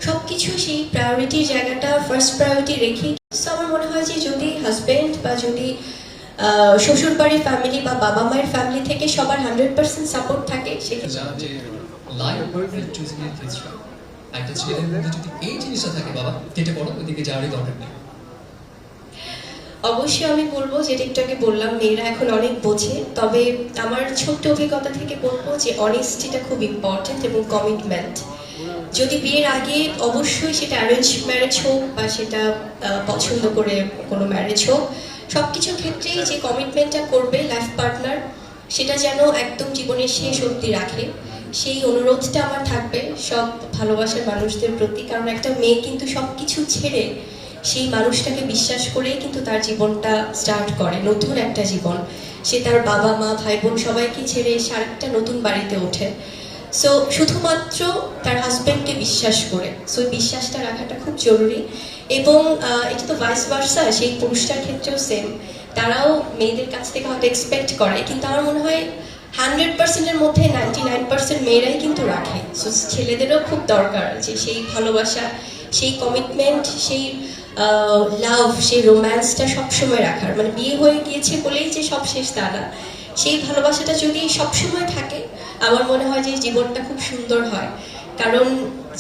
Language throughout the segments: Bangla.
সবকিছু সেই প্রায়োরিটির জায়গাটা ফার্স্ট প্রায়োরিটি রেখে আমার মনে হয় যে যদি হাজবেন্ড বা যদি শ্বশুর বাড়ির ফ্যামিলি বা বাবা মায়ের ফ্যামিলি থেকে সবার 100% সাপোর্ট থাকে সেক্ষেত্রে একটা ছেলের মধ্যে যদি এই জিনিসটা থাকে বাবা কেটে পড়ো ওইদিকে যাওয়ারই দরকার নেই। অবশ্যই আমি বলবো যেটা একটু আগে বললাম মেয়েরা এখন অনেক বোঝে, তবে আমার ছোট্ট অভিজ্ঞতা থেকে বলবো যে অনেস্টিটা খুব ইম্পর্টেন্ট এবং কমিটমেন্ট। যদি বিয়ের আগে অবশ্যই সেটা অ্যারেঞ্জ ম্যারেজ হোক বা সেটা পছন্দ করে কোনো ম্যারেজ হোক, সব কিছুর ক্ষেত্রেই যে কমিটমেন্টটা করবে লাইফ পার্টনার সেটা যেন একদম জীবনের শেষ অবধি রাখে, সেই অনুরোধটা আমার থাকবে সব ভালোবাসার মানুষদের প্রতি। কারণ একটা মেয়ে কিন্তু সব কিছু ছেড়ে সেই মানুষটাকে বিশ্বাস করেই কিন্তু তার জীবনটা স্টার্ট করে, নতুন একটা জীবন। সে তার বাবা মা ভাই বোন সবাইকে ছেড়ে সে আরেকটা নতুন বাড়িতে ওঠে। সো শুধুমাত্র তার হাজব্যান্ডকে বিশ্বাস করে, সো বিশ্বাসটা রাখাটা খুব জরুরি। এবং এটা তো ভাইস ভার্সা, সেই পুরুষটার ক্ষেত্রেও সেম। তারাও মেয়েদের কাছ থেকে হয়তো এক্সপেক্ট করে, কিন্তু আমার মনে হয় 100%-এর মধ্যে 99% মেয়েরাই কিন্তু রাখে। সো ছেলেদেরও খুব দরকার যে সেই ভালোবাসা, সেই কমিটমেন্ট, সেই লাভ, সেই রোম্যান্সটা সবসময় রাখার। মানে বিয়ে হয়ে গিয়েছে বলেই যে সব শেষ তা না, সেই ভালোবাসাটা যদি সবসময় থাকে আমার মনে হয় যে জীবনটা খুব সুন্দর হয়। কারণ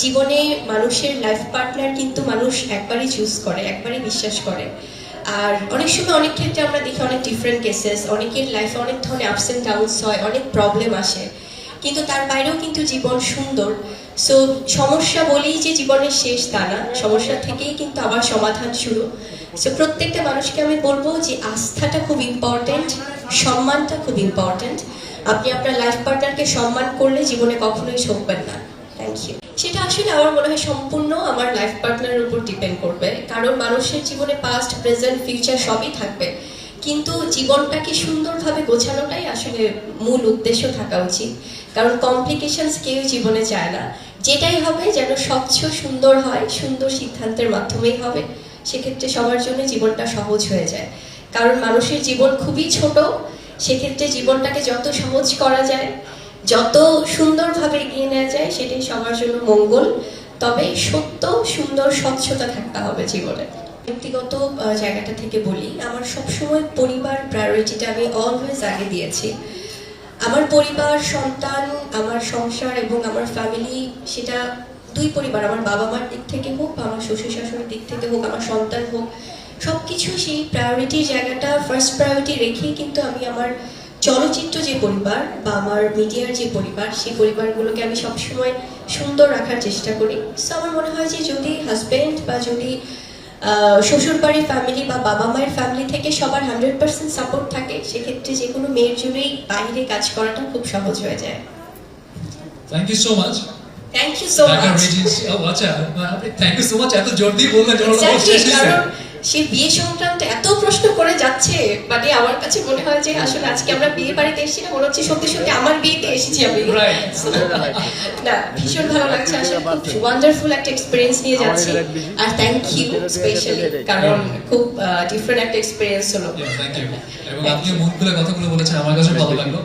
জীবনে মানুষের লাইফ পার্টনার কিন্তু মানুষ একবারই চুজ করে, একবারই বিশ্বাস করে। আর অনেক সময় অনেক ক্ষেত্রে আমরা দেখি অনেক ডিফারেন্ট কেসেস, অনেকের লাইফে অনেক ধরনের আপস অ্যান্ড ডাউনস হয়, অনেক প্রবলেম আসে, কিন্তু তার বাইরেও কিন্তু জীবন সুন্দর। সো সমস্যা বলেই যে জীবনের শেষ তা না, সমস্যা থেকেই কিন্তু আবার সমাধান শুরু। সো প্রত্যেকটা মানুষকে আমি বলবো যে আস্থাটা খুব ইম্পর্টেন্ট, সম্মানটা খুব ইম্পর্টেন্ট। আপনি আপনার লাইফ পার্টনারকে সম্মান করলে জীবনে কখনোই ঠকবেন না। Thank you. সেটা আসলে আমার মনে হয় সম্পূর্ণ আমার লাইফ পার্টনারের উপর ডিপেন্ড করবে। কারণ মানুষের জীবনে পাস্ট প্রেজেন্ট ফিউচার সবই থাকবে, কিন্তু জীবনটাকে সুন্দরভাবে গোছানোটাই আসলে মূল উদ্দেশ্য থাকা উচিত। কারণ কমপ্লিকেশনস কেউ জীবনে চায় না, যেটাই হবে যেন স্বচ্ছ সুন্দর হয়, সুন্দর সিদ্ধান্তের মাধ্যমেই হবে। সেক্ষেত্রে সবার জন্য জীবনটা সহজ হয়ে যায়। কারণ মানুষের জীবন খুবই ছোট, সেক্ষেত্রে জীবনটাকে যত সহজ করা যায়, যত সুন্দরভাবে এগিয়ে নেওয়া যায় সেটাই সবার জন্য মঙ্গল। তবে সত্য সুন্দর স্বচ্ছতা থাকতে হবে জীবনে। ব্যক্তিগত জায়গাটা থেকে বলি, আমার সবসময় পরিবার প্রায়োরিটিটা আমি অলওয়েজ আগে দিয়েছি। আমার পরিবার, সন্তান, আমার সংসার এবং আমার ফ্যামিলি, সেটা দুই পরিবার, আমার বাবা মার দিক থেকে হোক বা আমার শ্বশুর শাশুড়ির দিক থেকে হোক, আমার সন্তান হোক, সব কিছু সেই প্রায়োরিটির জায়গাটা ফার্স্ট প্রায়োরিটি রেখেই কিন্তু আমি আমার চলচ্চিত্র যে পরিবার বা আমার মিডিয়ার যে পরিবার, সেই পরিবারগুলোকে আমি সবসময় সুন্দর রাখার চেষ্টা করি। সো আমার মনে হয় যে যদি হাজব্যান্ড বা যদি শ্বশুর বাড়ির ফ্যামিলি বা বাবা মায়ের ফ্যামিলি থেকে সবার 100% সাপোর্ট থাকে, সেক্ষেত্রে যে কোনো মেয়ের জন্যই বাইরে কাজ করাটা খুব সহজ হয়ে যায়। Thank you so much. Thank you so much. আচ্ছা, আপনি থ্যাংক ইউ সো মাচ এত জোর দিয়ে বললেন সে বিয়ে সংক্রান্ত এত প্রশ্ন করে যাচ্ছে, মানে আমার কাছে মনে হয় যে আসলে আজকে আমরা বিয়ে বাড়িতে এসেছি না, মনে হচ্ছে সত্যি সত্যি আমার বিয়েতে এসেছি আমি। না, ভীষণ ভালো লাগছে, আসলে খুব ওয়ান্ডারফুল একটা এক্সপেরিয়েন্স নিয়ে যাচ্ছি। আর থ্যাংক ইউ স্পেশালি, কারণ খুব ডিফারেন্ট একটা এক্সপেরিয়েন্স হলো। Thank you. এবং আপনি মন খুলে কথাগুলো বলেছেন, আমার কাছে ভালো লাগলো।